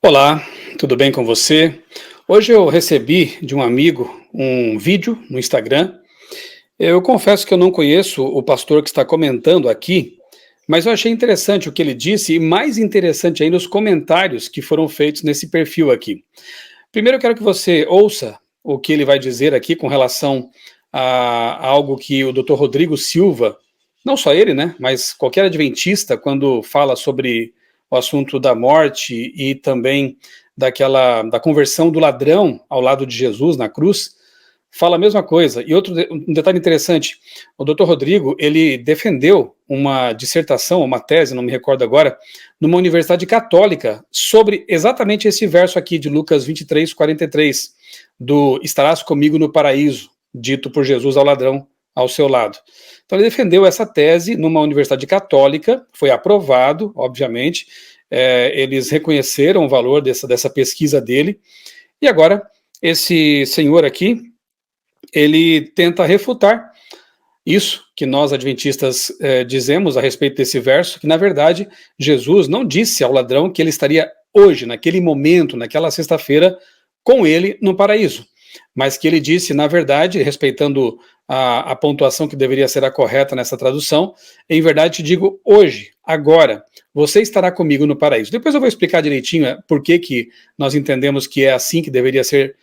Olá, tudo bem com você? Hoje eu recebi de um amigo um vídeo no Instagram. Eu confesso que eu não conheço o pastor que está comentando aqui, mas eu achei interessante o que ele disse e mais interessante ainda os comentários que foram feitos nesse perfil aqui. Primeiro eu quero que você ouça o que ele vai dizer aqui com relação a algo que o Dr. Rodrigo Silva, não só ele, né, mas qualquer adventista, quando fala sobre o assunto da morte e também da conversão do ladrão ao lado de Jesus na cruz, fala a mesma coisa. E um detalhe interessante, o Dr. Rodrigo, ele defendeu uma dissertação, uma tese, não me recordo agora, numa universidade católica, sobre exatamente esse verso aqui de Lucas 23:43, do estarás comigo no paraíso, dito por Jesus ao ladrão ao seu lado. Então ele defendeu essa tese numa universidade católica, foi aprovado, obviamente, eles reconheceram o valor dessa pesquisa dele, e agora esse senhor aqui, ele tenta refutar isso que nós adventistas dizemos a respeito desse verso, que na verdade Jesus não disse ao ladrão que ele estaria hoje, naquele momento, naquela sexta-feira, com ele no paraíso, mas que ele disse, na verdade, respeitando a pontuação que deveria ser a correta nessa tradução, em verdade te digo hoje, agora, você estará comigo no paraíso. Depois eu vou explicar direitinho por que nós entendemos que é assim que deveria ser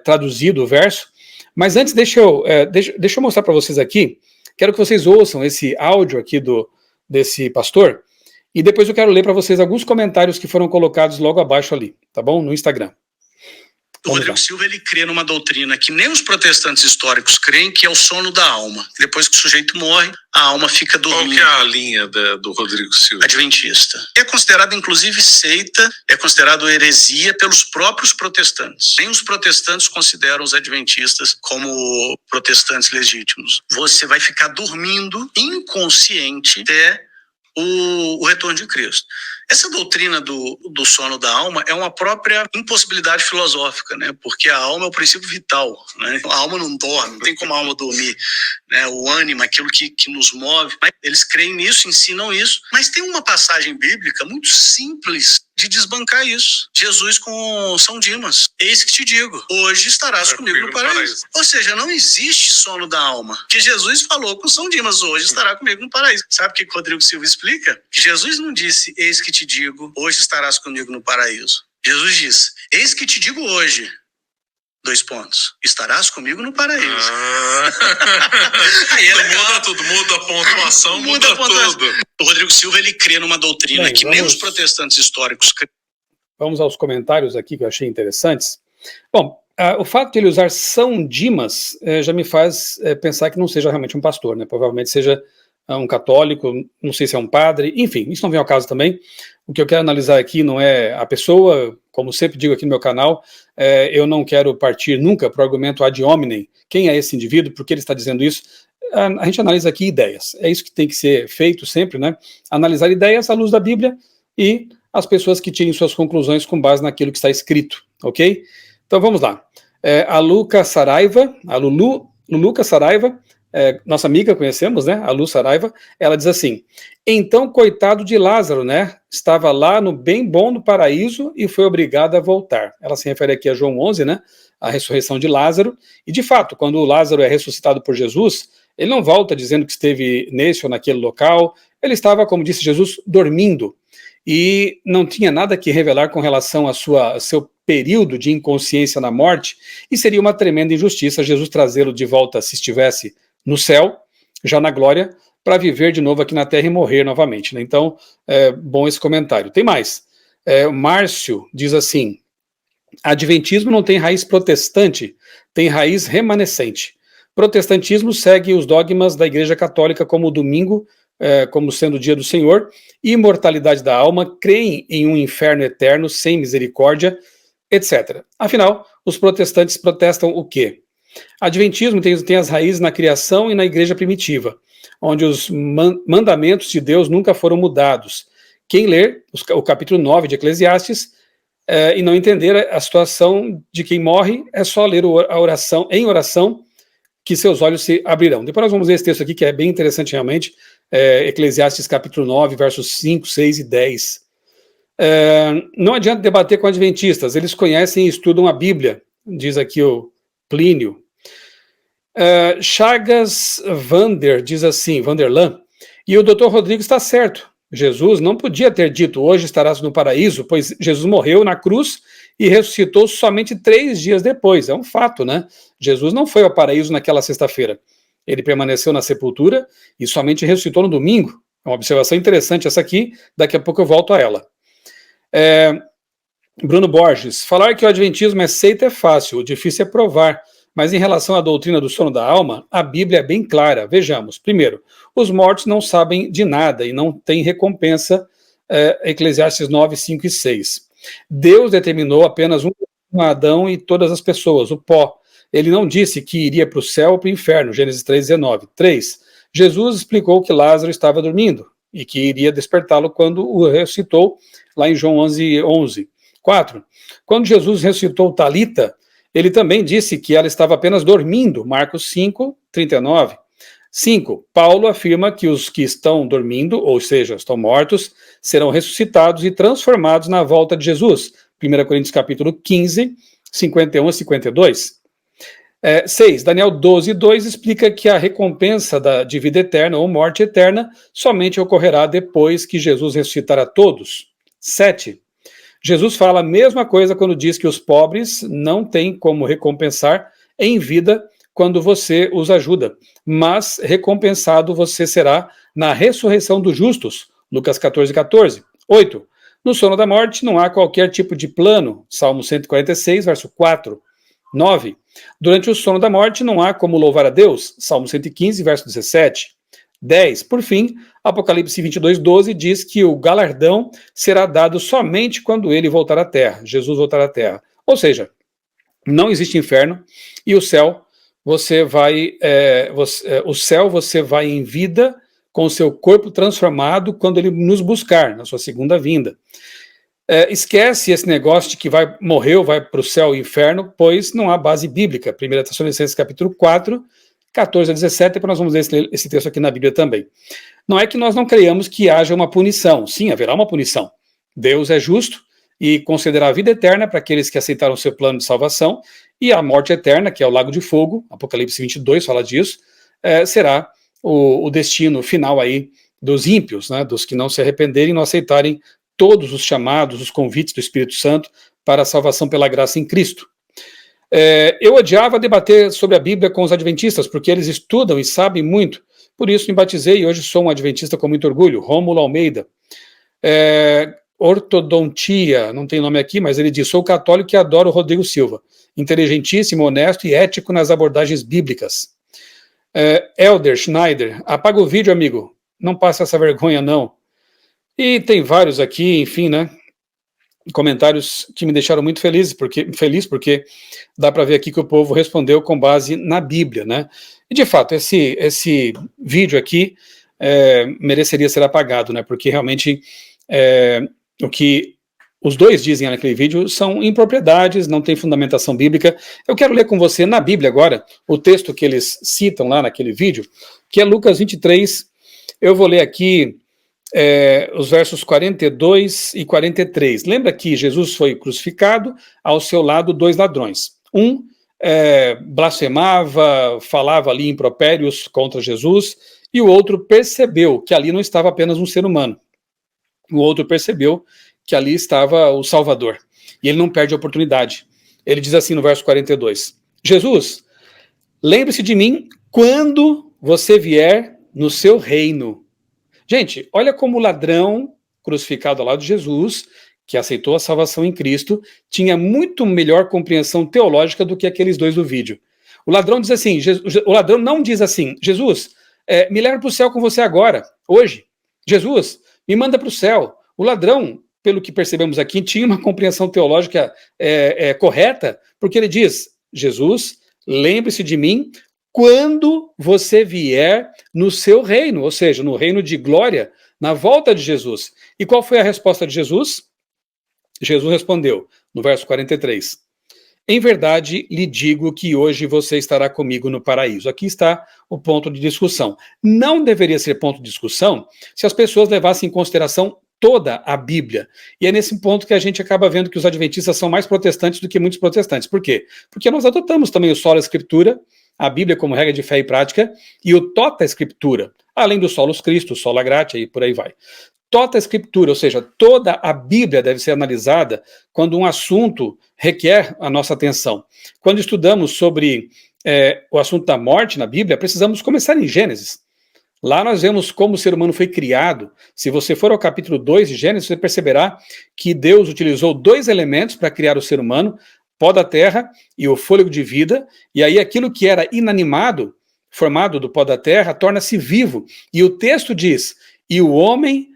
traduzido o verso, mas antes deixa eu mostrar para vocês aqui, quero que vocês ouçam esse áudio aqui desse pastor, e depois eu quero ler para vocês alguns comentários que foram colocados logo abaixo ali, tá bom? No Instagram. O Rodrigo Silva, ele crê numa doutrina que nem os protestantes históricos creem, que é o sono da alma. Depois que o sujeito morre, a alma fica dormindo. Qual que é a linha do Rodrigo Silva? Adventista. É considerado, inclusive, seita, é considerado heresia pelos próprios protestantes. Nem os protestantes consideram os adventistas como protestantes legítimos. Você vai ficar dormindo inconsciente até o retorno de Cristo. Essa doutrina do sono da alma é uma própria impossibilidade filosófica, né? Porque a alma é o princípio vital, né? A alma não dorme, não tem como a alma dormir, né? O ânimo, aquilo que nos move. Eles creem nisso, ensinam isso, mas tem uma passagem bíblica muito simples de desbancar isso. Jesus com São Dimas: eis que te digo, hoje estarás comigo no paraíso. Ou seja, não existe sono da alma, que Jesus falou com São Dimas: hoje estará comigo no paraíso. Sabe o que Rodrigo Silva explica? Que Jesus não disse, eis que te digo, hoje estarás comigo no paraíso. Jesus disse, eis que te digo hoje, estarás comigo no paraíso. Aí muda tudo, muda a pontuação, muda tudo. O Rodrigo Silva, ele crê numa doutrina que nem os protestantes históricos creem. Vamos aos comentários aqui que eu achei interessantes. Bom, o fato de ele usar São Dimas já me faz pensar que não seja realmente um pastor, né? Provavelmente seja um católico, não sei se é um padre, enfim, isso não vem ao caso também. O que eu quero analisar aqui não é a pessoa, como sempre digo aqui no meu canal, eu não quero partir nunca para o argumento ad hominem, quem é esse indivíduo, por que ele está dizendo isso. A gente analisa aqui ideias, é isso que tem que ser feito sempre, né? Analisar ideias à luz da Bíblia e as pessoas que tirem suas conclusões com base naquilo que está escrito, ok? Então vamos lá. A Luluca Saraiva, nossa amiga, conhecemos, né? A Lu Saraiva, ela diz assim: então, coitado de Lázaro, né? Estava lá no bem bom no paraíso e foi obrigado a voltar. Ela se refere aqui a João 11, né? A ressurreição de Lázaro. E, de fato, quando Lázaro é ressuscitado por Jesus, ele não volta dizendo que esteve nesse ou naquele local. Ele estava, como disse Jesus, dormindo. E não tinha nada que revelar com relação ao seu período de inconsciência na morte. E seria uma tremenda injustiça Jesus trazê-lo de volta, se estivesse no céu, já na glória, para viver de novo aqui na terra e morrer novamente, né? Então, bom esse comentário. Tem mais. O Márcio diz assim: Adventismo não tem raiz protestante, tem raiz remanescente. Protestantismo segue os dogmas da Igreja Católica, como o domingo, como sendo o dia do Senhor, imortalidade da alma, creem em um inferno eterno sem misericórdia, etc. Afinal, os protestantes protestam o quê? Adventismo tem as raízes na criação e na igreja primitiva, onde os mandamentos de Deus nunca foram mudados. Quem ler o capítulo 9 de Eclesiastes e não entender a situação de quem morre, é só ler a oração, em oração, que seus olhos se abrirão. Depois nós vamos ver esse texto aqui, que é bem interessante realmente, Eclesiastes capítulo 9, versos 5, 6 e 10. Não adianta debater com adventistas, eles conhecem e estudam a Bíblia, diz aqui o Plínio. Chagas diz assim, Vanderlan, e o Dr. Rodrigo está certo. Jesus não podia ter dito, hoje estarás no paraíso, pois Jesus morreu na cruz e ressuscitou somente 3 dias depois. É um fato, né? Jesus não foi ao paraíso naquela sexta-feira. Ele permaneceu na sepultura e somente ressuscitou no domingo. É uma observação interessante essa aqui, daqui a pouco eu volto a ela. Bruno Borges, falar que o adventismo é seita é fácil, o difícil é provar. Mas em relação à doutrina do sono da alma, a Bíblia é bem clara. Vejamos. Primeiro, os mortos não sabem de nada e não têm recompensa, Eclesiastes 9, 5 e 6. Deus determinou apenas um Adão e todas as pessoas, o pó. Ele não disse que iria para o céu ou para o inferno, Gênesis 3, 19. 3. Jesus explicou que Lázaro estava dormindo e que iria despertá-lo quando o ressuscitou, lá em João 11, 11. 4. Quando Jesus ressuscitou Talita, ele também disse que ela estava apenas dormindo, Marcos 5, 39. 5. Paulo afirma que os que estão dormindo, ou seja, estão mortos, serão ressuscitados e transformados na volta de Jesus. 1 Coríntios capítulo 15, 51 a 52. 6. Daniel 12, 2 explica que a recompensa de vida eterna ou morte eterna somente ocorrerá depois que Jesus ressuscitar a todos. 7. Jesus fala a mesma coisa quando diz que os pobres não têm como recompensar em vida quando você os ajuda, mas recompensado você será na ressurreição dos justos, Lucas 14, 14. 8. No sono da morte não há qualquer tipo de plano, Salmo 146, verso 4. 9. Durante o sono da morte não há como louvar a Deus, Salmo 115, verso 17. 10. Por fim, Apocalipse 22, 12 diz que o galardão será dado somente quando ele voltar à terra, Jesus voltar à terra. Ou seja, não existe inferno e o céu você vai em vida com o seu corpo transformado quando ele nos buscar, na sua segunda vinda. Esquece esse negócio de que morreu, vai para o céu e inferno, pois não há base bíblica. 1 Tessalonicenses capítulo 4, 14 a 17, depois nós vamos ler esse texto aqui na Bíblia também. Não é que nós não creiamos que haja uma punição. Sim, haverá uma punição. Deus é justo e concederá a vida eterna para aqueles que aceitaram o seu plano de salvação, e a morte eterna, que é o lago de fogo, Apocalipse 22 fala disso, será o destino final aí dos ímpios, né, dos que não se arrependerem e não aceitarem todos os chamados, os convites do Espírito Santo para a salvação pela graça em Cristo. Eu odiava debater sobre a Bíblia com os adventistas, porque eles estudam e sabem muito. Por isso me batizei e hoje sou um adventista com muito orgulho. Rômulo Almeida. Ortodontia, não tem nome aqui, mas ele diz, sou católico e adoro o Rodrigo Silva. Inteligentíssimo, honesto e ético nas abordagens bíblicas. Elder Schneider, apaga o vídeo, amigo. Não passa essa vergonha, não. E tem vários aqui, enfim, né? Comentários que me deixaram muito feliz porque dá para ver aqui que o povo respondeu com base na Bíblia, né? E de fato, esse vídeo aqui mereceria ser apagado, né? Porque realmente o que os dois dizem naquele vídeo são impropriedades, não tem fundamentação bíblica. Eu quero ler com você na Bíblia agora o texto que eles citam lá naquele vídeo, que é Lucas 23. Eu vou ler aqui os versos 42 e 43. Lembra que Jesus foi crucificado, ao seu lado 2 ladrões. Um blasfemava, falava ali impropérios contra Jesus, e o outro percebeu que ali não estava apenas um ser humano. O outro percebeu que ali estava o Salvador. E ele não perde a oportunidade. Ele diz assim no verso 42, Jesus, lembre-se de mim quando você vier no seu reino. Gente, olha como o ladrão crucificado ao lado de Jesus, que aceitou a salvação em Cristo, tinha muito melhor compreensão teológica do que aqueles dois do vídeo. O ladrão diz assim, o ladrão não diz assim, Jesus, me leva para o céu com você agora, hoje. Jesus, me manda para o céu. O ladrão, pelo que percebemos aqui, tinha uma compreensão teológica correta, porque ele diz, Jesus, lembre-se de mim quando você vier no seu reino, ou seja, no reino de glória, na volta de Jesus. E qual foi a resposta de Jesus? Jesus respondeu, no verso 43, em verdade lhe digo que hoje você estará comigo no paraíso. Aqui está o ponto de discussão. Não deveria ser ponto de discussão se as pessoas levassem em consideração toda a Bíblia. E é nesse ponto que a gente acaba vendo que os adventistas são mais protestantes do que muitos protestantes. Por quê? Porque nós adotamos também o sola escritura, a Bíblia como regra de fé e prática, e o tota escritura, além do solos Christo, sola gratia e por aí vai. Tota escritura, ou seja, toda a Bíblia deve ser analisada quando um assunto requer a nossa atenção. Quando estudamos sobre o assunto da morte na Bíblia, precisamos começar em Gênesis. Lá nós vemos como o ser humano foi criado. Se você for ao capítulo 2 de Gênesis, você perceberá que Deus utilizou 2 elementos para criar o ser humano, pó da terra e o fôlego de vida, e aí aquilo que era inanimado, formado do pó da terra, torna-se vivo. E o texto diz, e o homem,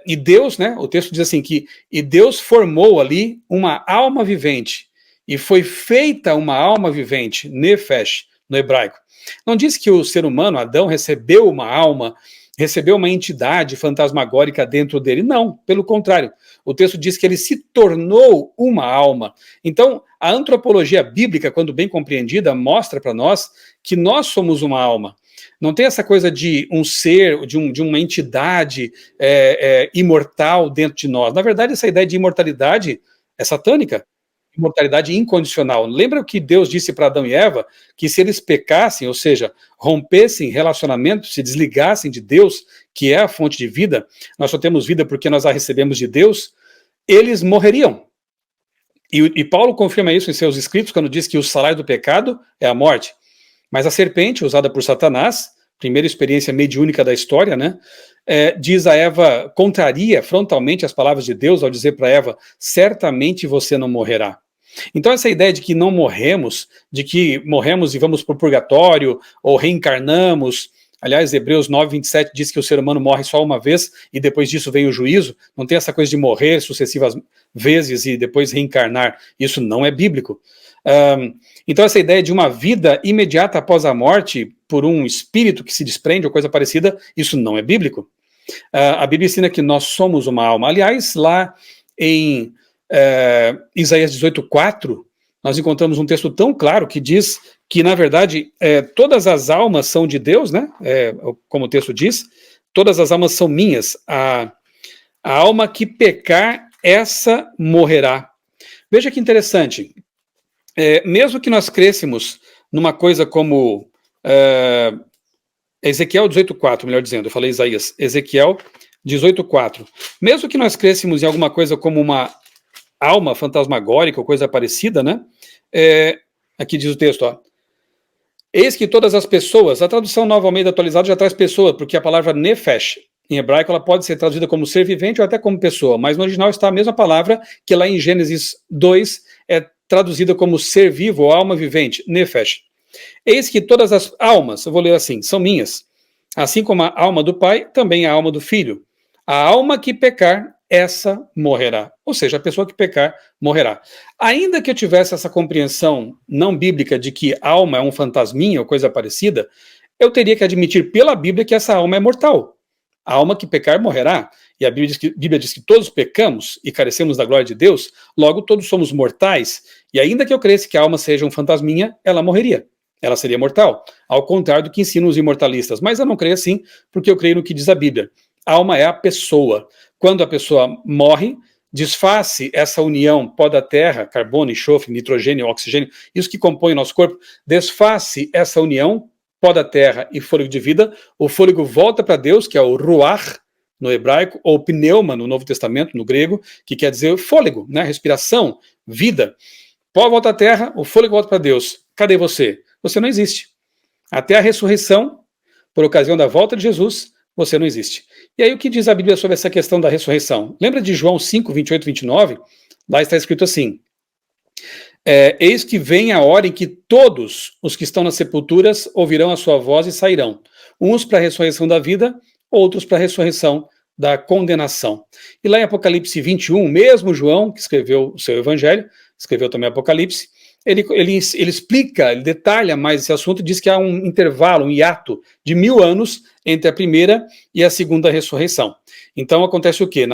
e Deus, né, o texto diz assim, e Deus formou ali uma alma vivente, e foi feita uma alma vivente, nefesh, no hebraico. Não diz que o ser humano, Adão, recebeu uma alma, recebeu uma entidade fantasmagórica dentro dele. Não, pelo contrário. O texto diz que ele se tornou uma alma. Então, a antropologia bíblica, quando bem compreendida, mostra para nós que nós somos uma alma. Não tem essa coisa de um ser, de uma entidade imortal dentro de nós. Na verdade, essa ideia de imortalidade é satânica. Imortalidade incondicional. Lembra o que Deus disse para Adão e Eva? Que se eles pecassem, ou seja, rompessem relacionamento, se desligassem de Deus, que é a fonte de vida, nós só temos vida porque nós a recebemos de Deus, eles morreriam. E Paulo confirma isso em seus escritos, quando diz que o salário do pecado é a morte. Mas a serpente, usada por Satanás, primeira experiência mediúnica da história, né? Diz a Eva, contraria frontalmente as palavras de Deus ao dizer para Eva, certamente você não morrerá. Então essa ideia de que não morremos, de que morremos e vamos para o purgatório, ou reencarnamos, aliás, Hebreus 9:27 diz que o ser humano morre só uma vez e depois disso vem o juízo, não tem essa coisa de morrer sucessivas vezes e depois reencarnar, isso não é bíblico. Então essa ideia de uma vida imediata após a morte por um espírito que se desprende ou coisa parecida, isso não é bíblico. A Bíblia ensina que nós somos uma alma. Aliás, lá em Isaías 18:4, nós encontramos um texto tão claro que diz que, na verdade, todas as almas são de Deus, né? Como o texto diz, todas as almas são minhas. A alma que pecar, essa morrerá. Veja que interessante. Mesmo que nós crescêssemos numa coisa como Ezequiel 18:4, melhor dizendo, eu falei Isaías, Ezequiel 18:4. Mesmo que nós crescêssemos em alguma coisa como uma alma fantasmagórica ou coisa parecida, né? Aqui diz o texto, ó. Eis que todas as pessoas, a tradução Nova Almeida atualizada já traz pessoa, porque a palavra nefesh, em hebraico, ela pode ser traduzida como ser vivente ou até como pessoa, mas no original está a mesma palavra que lá em Gênesis 2 é traduzida como ser vivo ou alma vivente, nefesh. Eis que todas as almas, eu vou ler assim, são minhas, assim como a alma do pai, também a alma do filho. A alma que pecar, essa morrerá. Ou seja, a pessoa que pecar, morrerá. Ainda que eu tivesse essa compreensão não bíblica de que alma é um fantasminha ou coisa parecida, eu teria que admitir pela Bíblia que essa alma é mortal. A alma que pecar, morrerá. E a Bíblia diz que todos pecamos e carecemos da glória de Deus, logo todos somos mortais, e ainda que eu cresça que a alma seja um fantasminha, ela morreria. Ela seria mortal, ao contrário do que ensinam os imortalistas. Mas eu não creio assim, porque eu creio no que diz a Bíblia. A alma é a pessoa. Quando a pessoa morre, desfaz-se essa união pó da terra, carbono, enxofre, nitrogênio, oxigênio, isso que compõe o nosso corpo, desfaz-se essa união, pó da terra e fôlego de vida, o fôlego volta para Deus, que é o ruach, no hebraico, ou pneuma, no Novo Testamento, no grego, que quer dizer fôlego, né? Respiração, vida. Pó volta à terra, o fôlego volta para Deus. Cadê você? Você não existe. Até a ressurreição, por ocasião da volta de Jesus, você não existe. E aí o que diz a Bíblia sobre essa questão da ressurreição? Lembra de João 5, 28 e 29? Lá está escrito assim, eis que vem a hora em que todos os que estão nas sepulturas ouvirão a sua voz e sairão, uns para a ressurreição da vida, outros para a ressurreição da condenação. E lá em Apocalipse 21, mesmo João, que escreveu o seu evangelho, escreveu também Apocalipse, ele explica, ele detalha mais esse assunto, diz que há um intervalo, um hiato de 1000 anos entre a primeira e a segunda ressurreição. Então acontece o quê?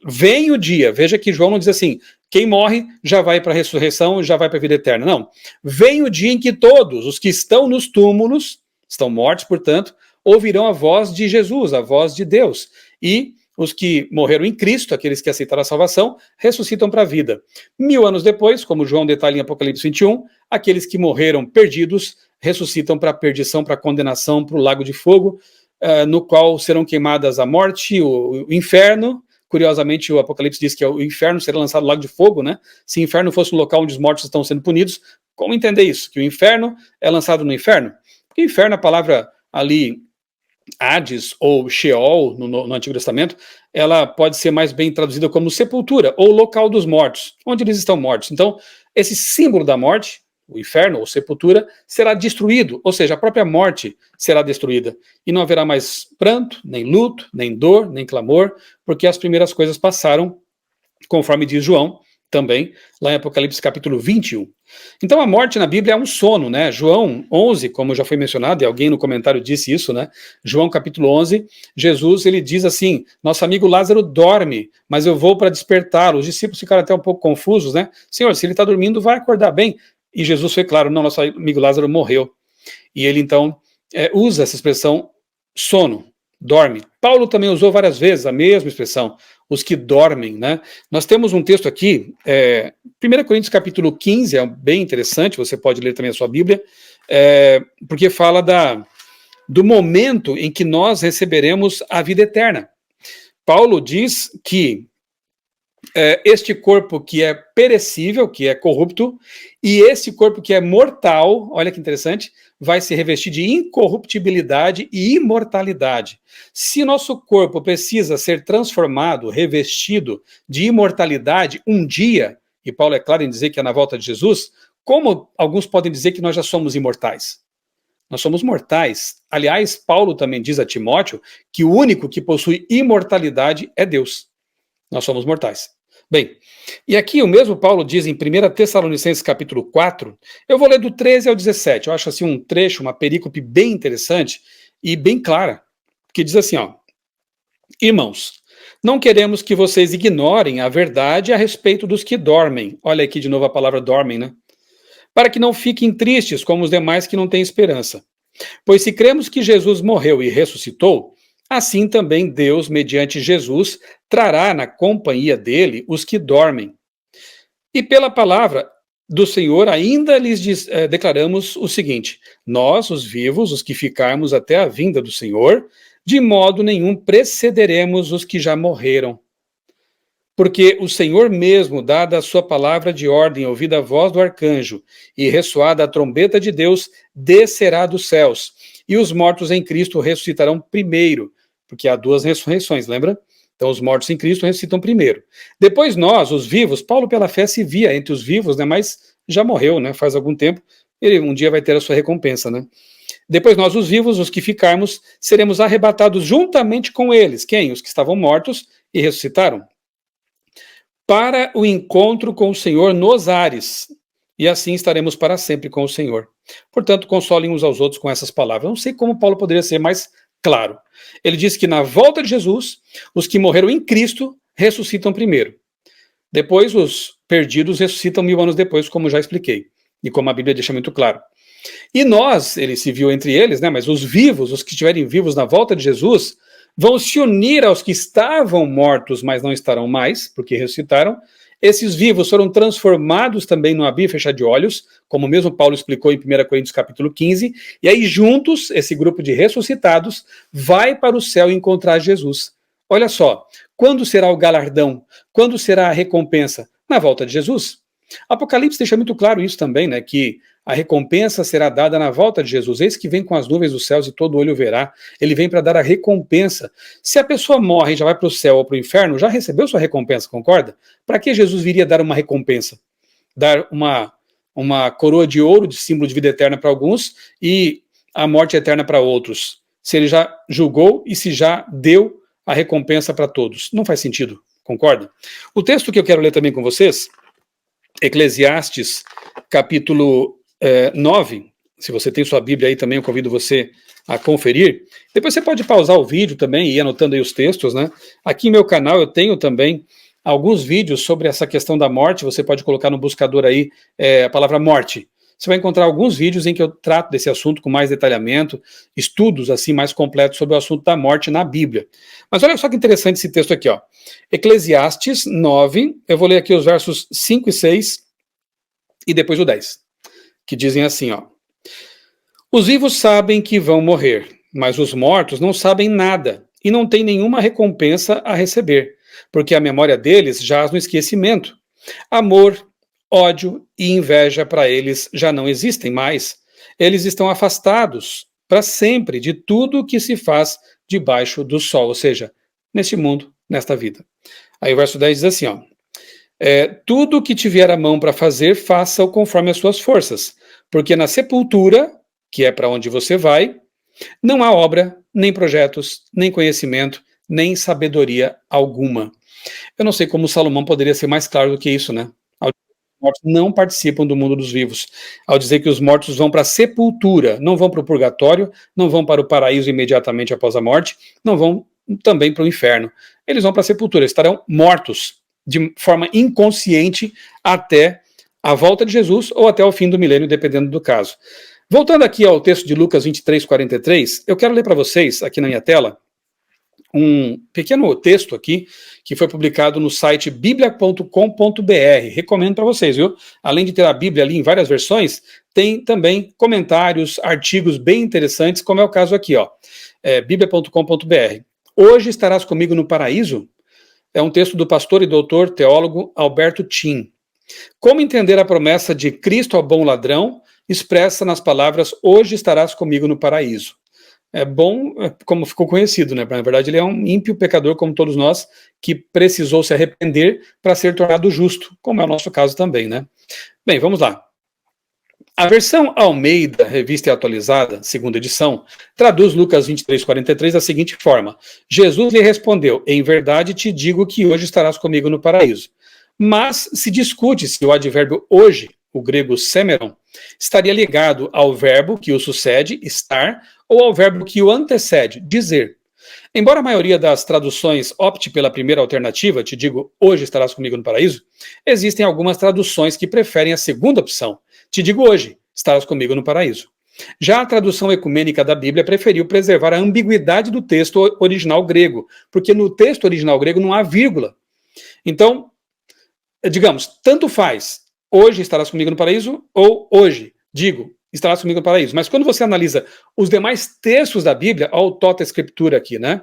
Vem o dia, veja que João não diz assim, quem morre já vai para a ressurreição, já vai para a vida eterna. Não. Vem o dia em que todos os que estão nos túmulos, estão mortos, portanto, ouvirão a voz de Jesus, a voz de Deus. E os que morreram em Cristo, aqueles que aceitaram a salvação, ressuscitam para a vida. 1000 anos depois, como João detalha em Apocalipse 21, aqueles que morreram perdidos ressuscitam para a perdição, para a condenação, para o lago de fogo, no qual serão queimadas a morte, o inferno. Curiosamente, o Apocalipse diz que o inferno será lançado no lago de fogo, né? Se o inferno fosse um local onde os mortos estão sendo punidos, como entender isso? Que o inferno é lançado no inferno? Porque inferno, a palavra ali, Hades ou Sheol, no Antigo Testamento, ela pode ser mais bem traduzida como sepultura, ou local dos mortos, onde eles estão mortos. Então, esse símbolo da morte, o inferno ou sepultura, será destruído, ou seja, a própria morte será destruída. E não haverá mais pranto, nem luto, nem dor, nem clamor, porque as primeiras coisas passaram, conforme diz João, também, lá em Apocalipse capítulo 21. Então a morte na Bíblia é um sono, né? João 11, como já foi mencionado, e alguém no comentário disse isso, né? João capítulo 11, Jesus, ele diz assim, nosso amigo Lázaro dorme, mas eu vou para despertá-lo. Os discípulos ficaram até um pouco confusos, né? Senhor, se ele está dormindo, vai acordar bem. E Jesus foi claro, não, nosso amigo Lázaro morreu. E ele então usa essa expressão sono, dorme. Paulo também usou várias vezes a mesma expressão, os que dormem, né? Nós temos um texto aqui, 1 Coríntios capítulo 15, é bem interessante, você pode ler também a sua Bíblia, porque fala do momento em que nós receberemos a vida eterna. Paulo diz que este corpo que é perecível, que é corrupto, e esse corpo que é mortal, olha que interessante, vai se revestir de incorruptibilidade e imortalidade. Se nosso corpo precisa ser transformado, revestido de imortalidade um dia, e Paulo é claro em dizer que é na volta de Jesus, como alguns podem dizer que nós já somos imortais? Nós somos mortais. Aliás, Paulo também diz a Timóteo que o único que possui imortalidade é Deus. Nós somos mortais. Bem, e aqui o mesmo Paulo diz em 1 Tessalonicenses capítulo 4, eu vou ler do 13 ao 17, eu acho assim um trecho, uma perícope bem interessante e bem clara, que diz assim, ó, irmãos, não queremos que vocês ignorem a verdade a respeito dos que dormem, olha aqui de novo a palavra dormem, né? Para que não fiquem tristes como os demais que não têm esperança. Pois se cremos que Jesus morreu e ressuscitou, assim também Deus, mediante Jesus, trará na companhia dele os que dormem. E pela palavra do Senhor ainda lhes declaramos o seguinte, nós, os vivos, os que ficarmos até a vinda do Senhor, de modo nenhum precederemos os que já morreram. Porque o Senhor mesmo, dada a sua palavra de ordem, ouvida a voz do arcanjo e ressoada a trombeta de Deus, descerá dos céus, e os mortos em Cristo ressuscitarão primeiro, porque há duas ressurreições, lembra? Então os mortos em Cristo ressuscitam primeiro. Depois nós, os vivos, Paulo pela fé se via entre os vivos, né, mas já morreu, né, faz algum tempo, ele um dia vai ter a sua recompensa, né? Depois nós, os vivos, os que ficarmos, seremos arrebatados juntamente com eles. Quem? Os que estavam mortos e ressuscitaram. Para o encontro com o Senhor nos ares, e assim estaremos para sempre com o Senhor. Portanto, consolem uns aos outros com essas palavras. Eu não sei como Paulo poderia ser mais claro. Ele diz que na volta de Jesus, os que morreram em Cristo ressuscitam primeiro. Depois, os perdidos ressuscitam 1000 anos depois, como já expliquei, e como a Bíblia deixa muito claro. E nós, ele se viu entre eles, né, mas os vivos, os que estiverem vivos na volta de Jesus, vão se unir aos que estavam mortos, mas não estarão mais, porque ressuscitaram. Esses vivos foram transformados também num abrir e fechar de olhos, como mesmo Paulo explicou em 1 Coríntios capítulo 15, e aí juntos, esse grupo de ressuscitados vai para o céu encontrar Jesus. Olha só, quando será o galardão? Quando será a recompensa? Na volta de Jesus. Apocalipse deixa muito claro isso também, né, que a recompensa será dada na volta de Jesus. Eis que vem com as nuvens dos céus e todo olho verá. Ele vem para dar a recompensa. Se a pessoa morre e já vai para o céu ou para o inferno, já recebeu sua recompensa, concorda? Para que Jesus viria dar uma recompensa? Dar uma coroa de ouro, de símbolo de vida eterna para alguns, e a morte eterna para outros. Se ele já julgou e se já deu a recompensa para todos. Não faz sentido, concorda? O texto que eu quero ler também com vocês, Eclesiastes, capítulo 9, se você tem sua Bíblia aí também, eu convido você a conferir. Depois você pode pausar o vídeo também e ir anotando aí os textos, né? Aqui no meu canal eu tenho também alguns vídeos sobre essa questão da morte, você pode colocar no buscador aí a palavra morte. você vai encontrar alguns vídeos em que eu trato desse assunto com mais detalhamento, estudos assim mais completos sobre o assunto da morte na Bíblia. Mas olha só que interessante esse texto aqui, ó. Eclesiastes 9, eu vou ler aqui os versos 5 e 6 e depois o 10, que dizem assim, ó. Os vivos sabem que vão morrer, mas os mortos não sabem nada e não têm nenhuma recompensa a receber, porque a memória deles jaz no esquecimento. Amor, ódio e inveja para eles já não existem mais. Eles estão afastados para sempre de tudo que se faz debaixo do sol, ou seja, neste mundo, nesta vida. Aí o verso 10 diz assim, ó. Tudo que tiver a mão para fazer, faça-o conforme as suas forças, porque na sepultura, que é para onde você vai, não há obra, nem projetos, nem conhecimento, nem sabedoria alguma. Eu não sei como Salomão poderia ser mais claro do que isso, né? Ao dizer que os mortos não participam do mundo dos vivos. Ao dizer que os mortos vão para a sepultura, não vão para o purgatório, não vão para o paraíso imediatamente após a morte, não vão também para o inferno. Eles vão para a sepultura, estarão mortos de forma inconsciente até a volta de Jesus ou até o fim do milênio, dependendo do caso. Voltando aqui ao texto de Lucas 23, 43, eu quero ler para vocês, aqui na minha tela, um pequeno texto aqui, que foi publicado no site biblia.com.br. Recomendo para vocês, viu? Além de ter a Bíblia ali em várias versões, tem também comentários, artigos bem interessantes, como é o caso aqui, ó. Biblia.com.br. Hoje estarás comigo no paraíso? É um texto do pastor e doutor teólogo Alberto Tim. Como entender a promessa de Cristo ao bom ladrão, expressa nas palavras, hoje estarás comigo no paraíso. É bom, como ficou conhecido, né? Na verdade, ele é um ímpio pecador, como todos nós, que precisou se arrepender para ser tornado justo, como é o nosso caso também, né? Bem, vamos lá. A versão Almeida, revista e atualizada, segunda edição, traduz Lucas 23, 43 da seguinte forma. Jesus lhe respondeu, em verdade te digo que hoje estarás comigo no paraíso. Mas se discute se o advérbio hoje, o grego semeron, estaria ligado ao verbo que o sucede, estar, ou ao verbo que o antecede, dizer. Embora a maioria das traduções opte pela primeira alternativa, te digo, hoje estarás comigo no paraíso, existem algumas traduções que preferem a segunda opção, te digo hoje, estarás comigo no paraíso. Já a tradução ecumênica da Bíblia preferiu preservar a ambiguidade do texto original grego, porque no texto original grego não há vírgula. Então, digamos, tanto faz, hoje estarás comigo no paraíso, ou hoje, digo, estarás comigo no paraíso. Mas quando você analisa os demais textos da Bíblia, olha o tota escritura aqui, né?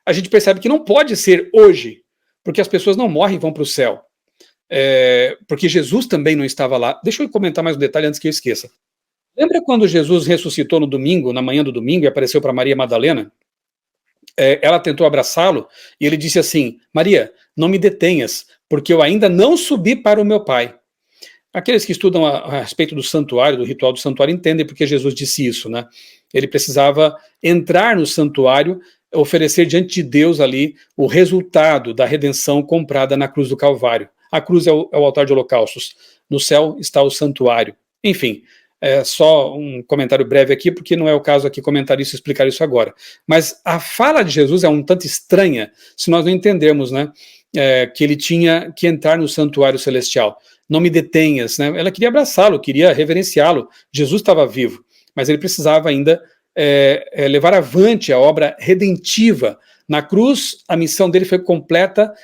A gente percebe que não pode ser hoje, porque as pessoas não morrem e vão para o céu. Porque Jesus também não estava lá. Deixa eu comentar mais um detalhe antes que eu esqueça. Lembra quando Jesus ressuscitou no domingo, na manhã do domingo, e apareceu para Maria Madalena? Ela tentou abraçá-lo e ele disse assim, Maria, não me detenhas, porque eu ainda não subi para o meu Pai. Aqueles que estudam a respeito do santuário, do ritual do santuário, entendem porque Jesus disse isso, né? Ele precisava entrar no santuário, oferecer diante de Deus ali o resultado da redenção comprada na cruz do Calvário. A cruz é o altar de holocaustos. No céu está o santuário. Enfim, só um comentário breve aqui, porque não é o caso aqui comentar isso e explicar isso agora. Mas a fala de Jesus é um tanto estranha se nós não entendermos, né? Que ele tinha que entrar no santuário celestial. Não me detenhas, né? Ela queria abraçá-lo, queria reverenciá-lo. Jesus estava vivo, mas ele precisava ainda levar avante a obra redentiva. Na cruz, a missão dele foi completa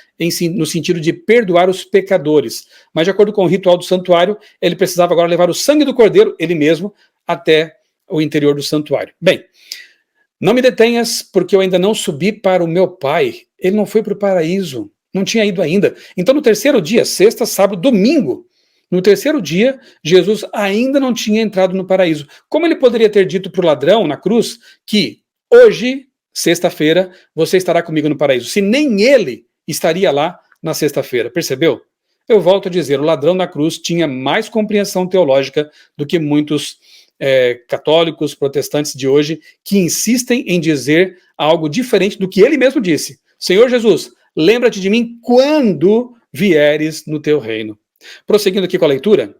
no sentido de perdoar os pecadores. Mas, de acordo com o ritual do santuário, ele precisava agora levar o sangue do cordeiro, ele mesmo, até o interior do santuário. Bem, não me detenhas, porque eu ainda não subi para o meu Pai. Ele não foi para o paraíso. Não tinha ido ainda. Então, no terceiro dia, sexta, sábado, domingo, no terceiro dia, Jesus ainda não tinha entrado no paraíso. Como ele poderia ter dito para o ladrão na cruz que hoje, sexta-feira, você estará comigo no paraíso, se nem ele estaria lá na sexta-feira? Percebeu? Eu volto a dizer, o ladrão na cruz tinha mais compreensão teológica do que muitos católicos, protestantes de hoje, que insistem em dizer algo diferente do que ele mesmo disse. Senhor Jesus, lembra-te de mim quando vieres no teu reino. Prosseguindo aqui com a leitura,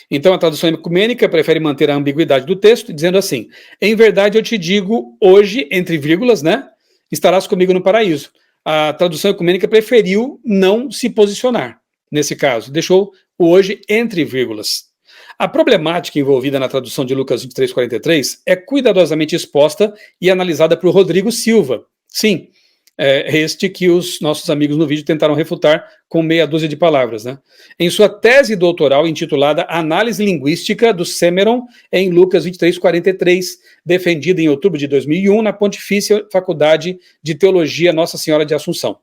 então a tradução ecumênica prefere manter a ambiguidade do texto, dizendo assim, em verdade eu te digo, hoje, entre vírgulas, né, estarás comigo no paraíso. A tradução ecumênica preferiu não se posicionar. nesse caso, deixou o hoje entre vírgulas. A problemática envolvida na tradução de Lucas 23:43 é cuidadosamente exposta e analisada por Rodrigo Silva. Sim, é este que os nossos amigos no vídeo tentaram refutar com meia dúzia de palavras, né? Em sua tese doutoral intitulada Análise Linguística do Semeron em Lucas 23:43, defendida em outubro de 2001 na Pontifícia Faculdade de Teologia Nossa Senhora de Assunção,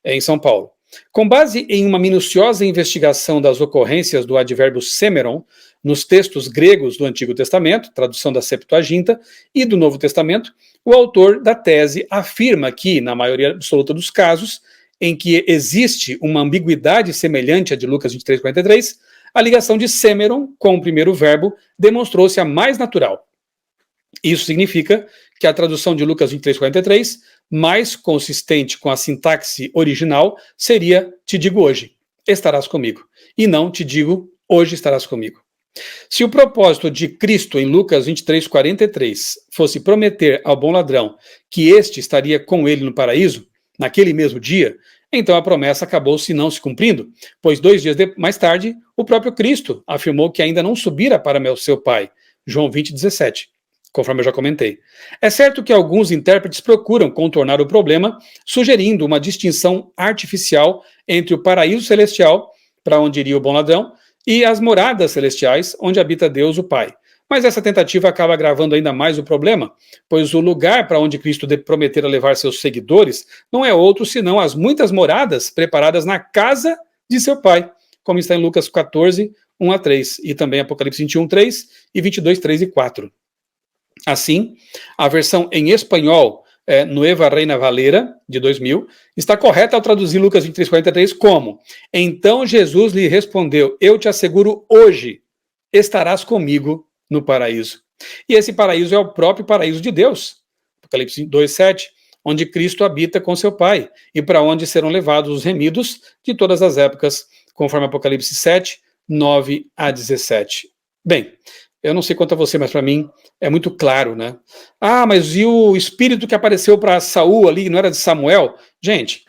em São Paulo. Com base em uma minuciosa investigação das ocorrências do advérbio Semeron nos textos gregos do Antigo Testamento, tradução da Septuaginta, e do Novo Testamento, o autor da tese afirma que, na maioria absoluta dos casos, em que existe uma ambiguidade semelhante à de Lucas 23:43, a ligação de Semeron com o primeiro verbo demonstrou-se a mais natural. Isso significa que a tradução de Lucas 23:43, mais consistente com a sintaxe original, seria te digo hoje, estarás comigo, e não te digo hoje estarás comigo. Se o propósito de Cristo em Lucas 23:43 fosse prometer ao bom ladrão que este estaria com ele no paraíso, naquele mesmo dia, então a promessa acabou se não se cumprindo, pois 2 dias mais tarde, o próprio Cristo afirmou que ainda não subira para seu Pai, João 20:17, conforme eu já comentei. É certo que alguns intérpretes procuram contornar o problema, sugerindo uma distinção artificial entre o paraíso celestial, para onde iria o bom ladrão, e as moradas celestiais, onde habita Deus o Pai. Mas essa tentativa acaba agravando ainda mais o problema, pois o lugar para onde Cristo prometera levar seus seguidores não é outro senão as muitas moradas preparadas na casa de seu Pai, como está em Lucas 14, 1-3, e também Apocalipse 21:3 e 22:3 e 4. Assim, a versão em espanhol, Nueva Reina Valera, de 2000, está correta ao traduzir Lucas 23:43 como: então Jesus lhe respondeu, eu te asseguro hoje, estarás comigo no paraíso. E esse paraíso é o próprio paraíso de Deus, Apocalipse 2:7, onde Cristo habita com seu Pai, e para onde serão levados os remidos de todas as épocas, conforme Apocalipse 7, 9-17. Bem, eu não sei quanto a você, mas para mim é muito claro, né? Ah, mas e o espírito que apareceu para Saul ali, não era de Samuel? Gente,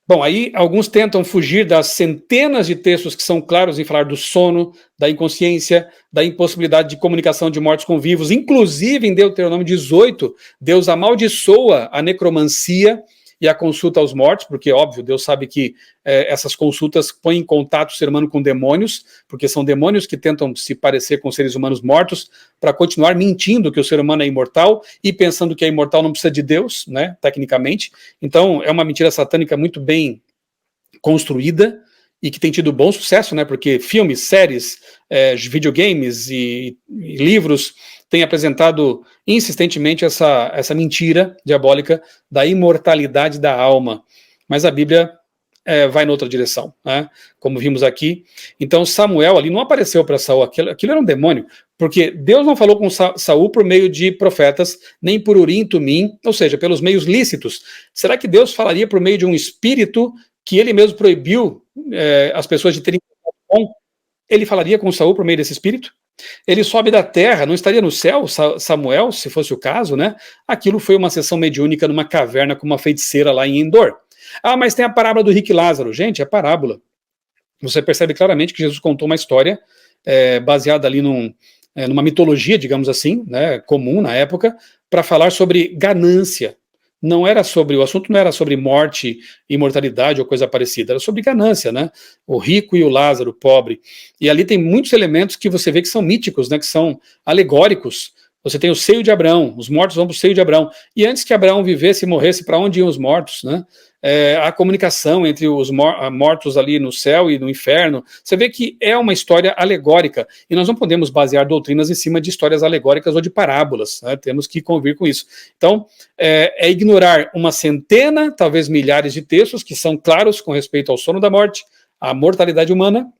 bom, aí alguns tentam fugir das centenas de textos que são claros em falar do sono, da inconsciência, da impossibilidade de comunicação de mortos com vivos. Inclusive, em Deuteronômio 18, Deus amaldiçoa a necromancia e a consulta aos mortos, porque, óbvio, Deus sabe que essas consultas põem em contato o ser humano com demônios, porque são demônios que tentam se parecer com seres humanos mortos para continuar mentindo que o ser humano é imortal e pensando que é imortal não precisa de Deus, né, tecnicamente. Então, é uma mentira satânica muito bem construída e que tem tido bom sucesso, né, porque filmes, séries, videogames e livros têm apresentado insistentemente essa mentira diabólica da imortalidade da alma. Mas a Bíblia vai noutra direção, né? Como vimos aqui. Então Samuel ali não apareceu para Saul, aquilo era um demônio, porque Deus não falou com Saul por meio de profetas, nem por Urim e Tumim, ou seja, pelos meios lícitos. Será que Deus falaria por meio de um espírito que ele mesmo proibiu as pessoas de terem contato com? Ele falaria com Saul por meio desse espírito? Ele sobe da terra, não estaria no céu, Samuel, se fosse o caso, né? Aquilo foi uma sessão mediúnica numa caverna com uma feiticeira lá em Endor. Ah, mas tem a parábola do rico e Lázaro. Gente, é parábola. Você percebe claramente que Jesus contou uma história baseada ali numa mitologia, digamos assim, né, comum na época, para falar sobre ganância. O assunto não era sobre morte, imortalidade ou coisa parecida, era sobre ganância, né? O rico e o Lázaro, o pobre. E ali tem muitos elementos que você vê que são míticos, né? Que são alegóricos. Você tem o seio de Abraão, os mortos vão para o seio de Abraão. E antes que Abraão vivesse e morresse, para onde iam os mortos, né? A comunicação entre os mortos ali no céu e no inferno. Você vê que é uma história alegórica. E nós não podemos basear doutrinas em cima de histórias alegóricas ou de parábolas, né? Temos que convir com isso. Então, é ignorar uma centena, talvez milhares de textos que são claros com respeito ao sono da morte, à mortalidade humana,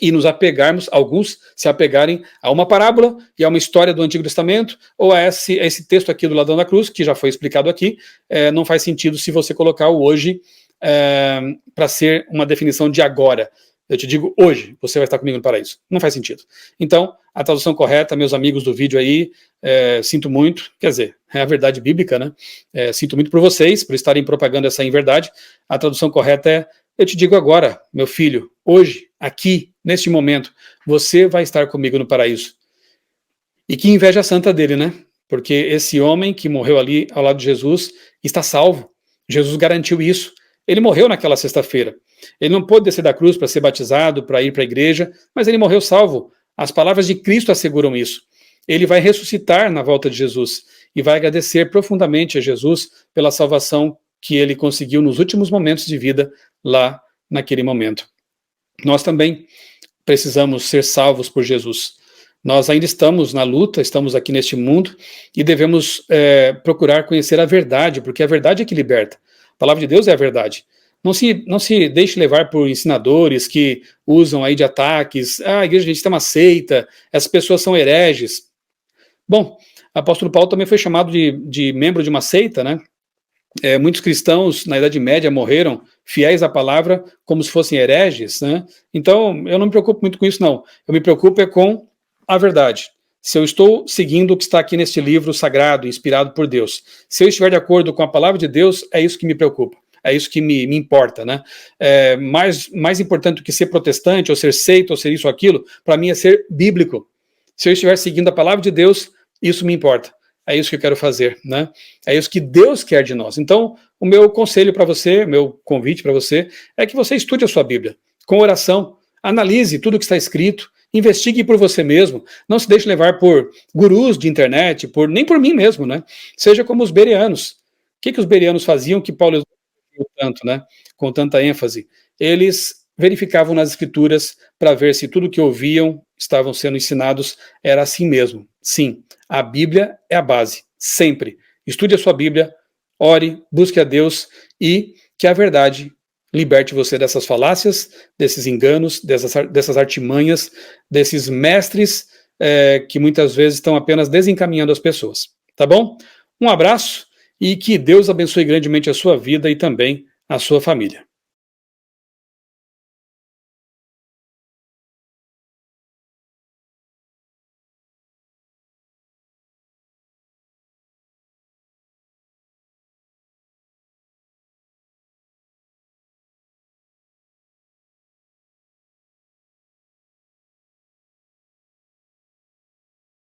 e nos apegarmos, alguns se apegarem a uma parábola e a uma história do Antigo Testamento, ou a esse texto aqui do ladrão da cruz, que já foi explicado aqui. Não faz sentido se você colocar o hoje para ser uma definição de agora. Eu te digo hoje, você vai estar comigo no paraíso. Não faz sentido. Então, a tradução correta, meus amigos do vídeo aí, sinto muito, quer dizer, é a verdade bíblica, né? Sinto muito por vocês, por estarem propagando essa inverdade. A tradução correta é: eu te digo agora, meu filho, hoje, aqui, neste momento, você vai estar comigo no paraíso. E que inveja santa dele, né? Porque esse homem que morreu ali ao lado de Jesus está salvo. Jesus garantiu isso. Ele morreu naquela sexta-feira. Ele não pôde descer da cruz para ser batizado, para ir para a igreja, mas ele morreu salvo. As palavras de Cristo asseguram isso. Ele vai ressuscitar na volta de Jesus e vai agradecer profundamente a Jesus pela salvação que ele conseguiu nos últimos momentos de vida lá naquele momento. Nós também precisamos ser salvos por Jesus. Nós ainda estamos na luta, estamos aqui neste mundo e devemos procurar conhecer a verdade, porque a verdade é que liberta. A palavra de Deus é a verdade. Não se deixe levar por ensinadores que usam aí de ataques. A igreja adventista é uma seita, essas pessoas são hereges. Bom, o apóstolo Paulo também foi chamado de membro de uma seita, né? Muitos cristãos na Idade Média morreram fiéis à palavra como se fossem hereges, né? Então, eu não me preocupo muito com isso, não. Eu me preocupo com a verdade. Se eu estou seguindo o que está aqui neste livro sagrado, inspirado por Deus, se eu estiver de acordo com a palavra de Deus, é isso que me preocupa. É isso que me importa, né? Mais importante do que ser protestante, ou ser seita, ou ser isso ou aquilo, para mim é ser bíblico. Se eu estiver seguindo a palavra de Deus, isso me importa. É isso que eu quero fazer, né? É isso que Deus quer de nós. Então, o meu conselho para você, meu convite para você, é que você estude a sua Bíblia, com oração, analise tudo o que está escrito, investigue por você mesmo, não se deixe levar por gurus de internet, nem por mim mesmo, né? Seja como os bereanos. O que os bereanos faziam que Paulo exortou tanto, né? Com tanta ênfase? Eles verificavam nas escrituras para ver se tudo que ouviam, estavam sendo ensinados, era assim mesmo. Sim, a Bíblia é a base, sempre. Estude a sua Bíblia, ore, busque a Deus e que a verdade liberte você dessas falácias, desses enganos, dessas artimanhas, desses mestres que muitas vezes estão apenas desencaminhando as pessoas. Tá bom? Um abraço e que Deus abençoe grandemente a sua vida e também a sua família.